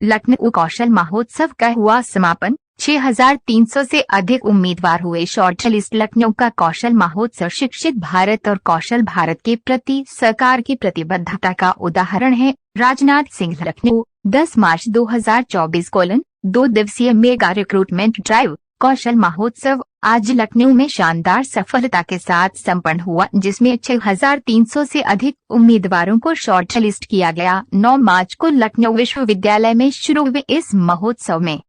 लखनऊ कौशल महोत्सव का हुआ समापन। 6,300 से अधिक उम्मीदवार हुए शॉर्टलिस्ट। लखनऊ का कौशल महोत्सव शिक्षित भारत और कौशल भारत के प्रति सरकार की प्रतिबद्धता का उदाहरण है। राजनाथ सिंह। लखनऊ 10 मार्च 2024 2 दिवसीय मेगा रिक्रूटमेंट ड्राइव। कौशल महोत्सव आज लखनऊ में शानदार सफलता के साथ संपन्न हुआ, जिसमें 6,300 से अधिक उम्मीदवारों को शॉर्टलिस्ट किया गया। 9 मार्च को लखनऊ विश्वविद्यालय में शुरू हुए इस महोत्सव में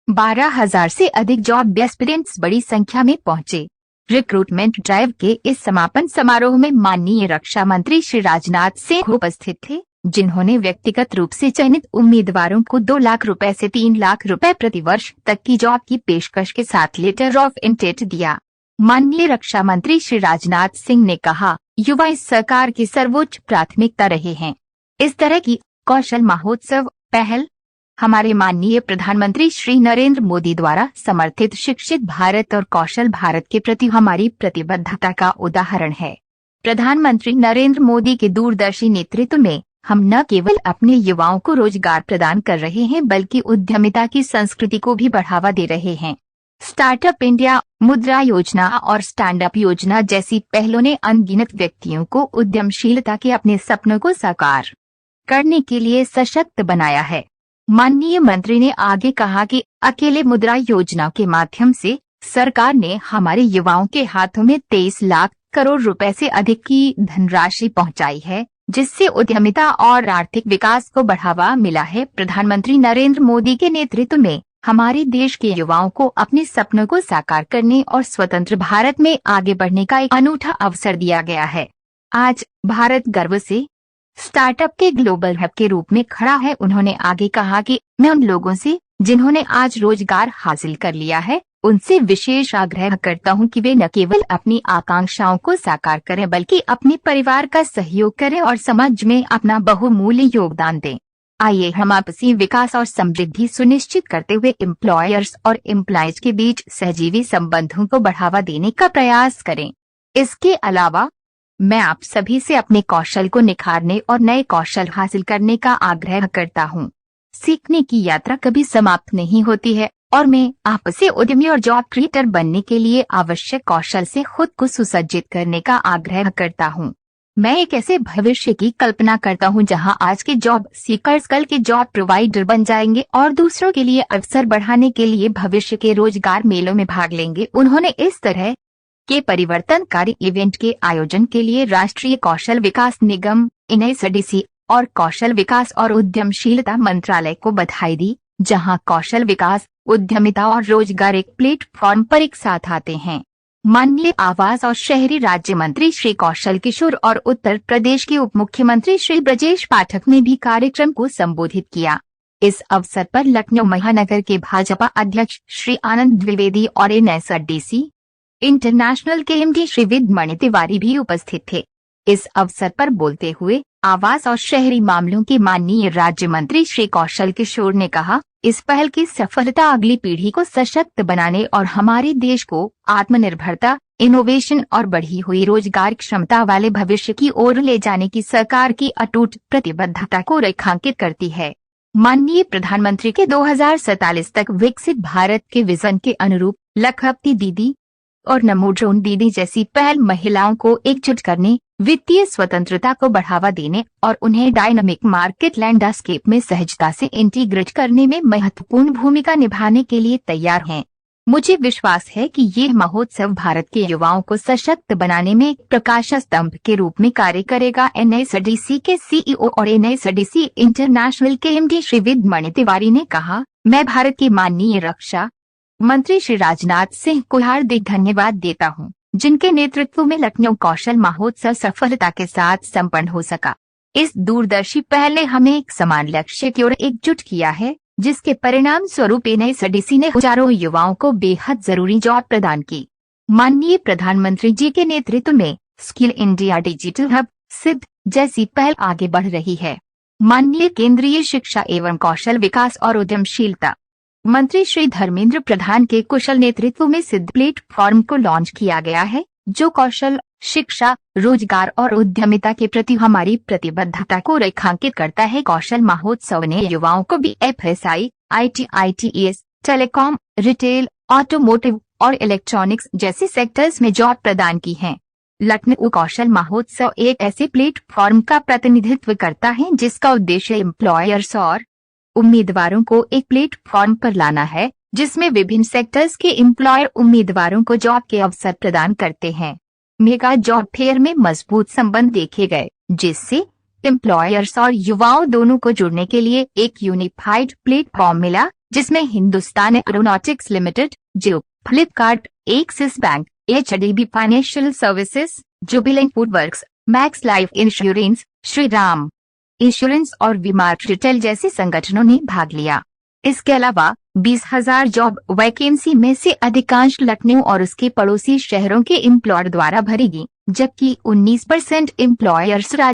12,000 से अधिक जॉब एस्पिरेंट्स बड़ी संख्या में पहुंचे। रिक्रूटमेंट ड्राइव के इस समापन समारोह में माननीय रक्षा मंत्री श्री राजनाथ सिंह उपस्थित थे, जिन्होंने व्यक्तिगत रूप से चयनित उम्मीदवारों को 2 लाख रुपए से 3 लाख रुपए प्रति वर्ष तक की जॉब की पेशकश के साथ लेटर ऑफ इंटेंट दिया। माननीय रक्षा मंत्री श्री राजनाथ सिंह ने कहा, युवा इस सरकार की सर्वोच्च प्राथमिकता रहे हैं। इस तरह की कौशल महोत्सव पहल हमारे माननीय प्रधानमंत्री श्री नरेंद्र मोदी द्वारा समर्थित शिक्षित भारत और कौशल भारत के प्रति हमारी प्रतिबद्धता का उदाहरण है। प्रधानमंत्री नरेंद्र मोदी के दूरदर्शी नेतृत्व में हम न केवल अपने युवाओं को रोजगार प्रदान कर रहे हैं, बल्कि उद्यमिता की संस्कृति को भी बढ़ावा दे रहे हैं। स्टार्टअप इंडिया, मुद्रा योजना और स्टैंड अप योजना जैसी पहलों ने अनगिनत व्यक्तियों को उद्यमशीलता के अपने सपनों को साकार करने के लिए सशक्त बनाया है। माननीय मंत्री ने आगे कहा कि अकेले मुद्रा योजना के माध्यम से सरकार ने हमारे युवाओं के हाथों में 23 लाख करोड़ रुपए से अधिक की धनराशि पहुंचाई है, जिससे उद्यमिता और आर्थिक विकास को बढ़ावा मिला है। प्रधानमंत्री नरेंद्र मोदी के नेतृत्व में हमारे देश के युवाओं को अपने सपनों को साकार करने और स्वतंत्र भारत में आगे बढ़ने का एक अनूठा अवसर दिया गया है। आज भारत गर्व से स्टार्टअप के ग्लोबल हब के रूप में खड़ा है। उन्होंने आगे कहा कि मैं उन लोगों से जिन्होंने आज रोजगार हासिल कर लिया है, उनसे विशेष आग्रह करता हूं कि वे न केवल अपनी आकांक्षाओं को साकार करें, बल्कि अपने परिवार का सहयोग करें और समाज में अपना बहुमूल्य योगदान दें। आइए हम आपसी विकास और समृद्धि सुनिश्चित करते हुए एम्प्लॉयर्स और एम्प्लॉयज के बीच सहजीवी संबंधों को बढ़ावा देने का प्रयास करें। इसके अलावा मैं आप सभी से अपने कौशल को निखारने और नए कौशल हासिल करने का आग्रह करता हूँ। सीखने की यात्रा कभी समाप्त नहीं होती है और मैं आपसे उद्यमी और जॉब क्रिएटर बनने के लिए आवश्यक कौशल से खुद को सुसज्जित करने का आग्रह करता हूं। मैं एक ऐसे भविष्य की कल्पना करता हूं जहां आज के जॉब सीकर्स कल के जॉब प्रोवाइडर बन जाएंगे और दूसरों के लिए अवसर बढ़ाने के लिए भविष्य के रोजगार मेलों में भाग लेंगे। उन्होंने इस तरह के परिवर्तनकारी इवेंट के आयोजन के लिए राष्ट्रीय कौशल विकास निगम NISDC और कौशल विकास और उद्यमशीलता मंत्रालय को बधाई दी, जहां कौशल विकास, उद्यमिता और रोजगार एक प्लेटफॉर्म पर एक साथ आते हैं। माननीय आवास और शहरी राज्य मंत्री श्री कौशल किशोर और उत्तर प्रदेश के उप मुख्यमंत्री श्री ब्रजेश पाठक ने भी कार्यक्रम को संबोधित किया। इस अवसर पर लखनऊ महानगर के भाजपा अध्यक्ष श्री आनंद द्विवेदी और NISDC इंटरनेशनल के MD श्री विद्मणि तिवारी भी उपस्थित थे। इस अवसर पर बोलते हुए आवास और शहरी मामलों के माननीय राज्य मंत्री श्री कौशल किशोर ने कहा, इस पहल की सफलता अगली पीढ़ी को सशक्त बनाने और हमारे देश को आत्मनिर्भरता, इनोवेशन और बढ़ी हुई रोजगार क्षमता वाले भविष्य की ओर ले जाने की सरकार की अटूट प्रतिबद्धता को रेखांकित करती है। माननीय प्रधानमंत्री के 2047 तक विकसित भारत के विजन के अनुरूप लखपति दीदी और नमो ड्रोन दीदी जैसी पहल महिलाओं को एकजुट करने, वित्तीय स्वतंत्रता को बढ़ावा देने और उन्हें डायनामिक मार्केट लैंडस्केप में सहजता से इंटीग्रेट करने में महत्वपूर्ण भूमिका निभाने के लिए तैयार हैं। मुझे विश्वास है कि ये महोत्सव भारत के युवाओं को सशक्त बनाने में एक प्रकाश स्तंभ के रूप में कार्य करेगा। NISDC के CEO और NISDC इंटरनेशनल के MD श्री विद्मणि तिवारी ने कहा, मैं भारत के माननीय रक्षा मंत्री श्री राजनाथ सिंह को हार्दिक धन्यवाद देता हूं, जिनके नेतृत्व में लखनऊ कौशल महोत्सव सफलता के साथ संपन्न हो सका। इस दूरदर्शी पहल ने हमें एक समान लक्ष्य की ओर एकजुट किया है, जिसके परिणाम स्वरूप NISDC ने हजारों युवाओं को बेहद जरूरी जॉब प्रदान की। माननीय प्रधानमंत्री जी के नेतृत्व में स्किल इंडिया डिजिटल हब सिद्ध जैसी पहल आगे बढ़ रही है। माननीय केंद्रीय शिक्षा एवं कौशल विकास और उद्यमशीलता मंत्री श्री धर्मेंद्र प्रधान के कुशल नेतृत्व में सिद्ध प्लेटफॉर्म को लॉन्च किया गया है, जो कौशल शिक्षा, रोजगार और उद्यमिता के प्रति हमारी प्रतिबद्धता को रेखांकित करता है। कौशल महोत्सव ने युवाओं को BFSI, IT, ITES, telecom, retail, automotive और इलेक्ट्रॉनिक्स जैसे सेक्टर्स में जॉब प्रदान की है। लखनऊ कौशल महोत्सव एक ऐसे प्लेटफॉर्म का प्रतिनिधित्व करता है जिसका उद्देश्य एम्प्लॉयर्स और उम्मीदवारों को एक प्लेटफॉर्म पर लाना है, जिसमें विभिन्न सेक्टर्स के एम्प्लॉयर उम्मीदवारों को जॉब के अवसर प्रदान करते हैं। मेगा जॉब फेयर में मजबूत संबंध देखे गए, जिससे एम्प्लॉयर्स और युवाओं दोनों को जुड़ने के लिए एक यूनिफाइड प्लेटफॉर्म मिला, जिसमें Hindustan Aeronautics Limited, Jio, Flipkart, Axis Bank, HDB Financial Services, Jubilant FoodWorks, Max Life Insurance, Shriram Insurance और वीमार्ट रिटेल जैसे संगठनों ने भाग लिया। इसके अलावा 20,000 जॉब वैकेंसी में से अधिकांश लखनऊ और उसके पड़ोसी शहरों के एम्प्लॉयर द्वारा भरेगी, जबकि 19% एम्प्लॉयर्स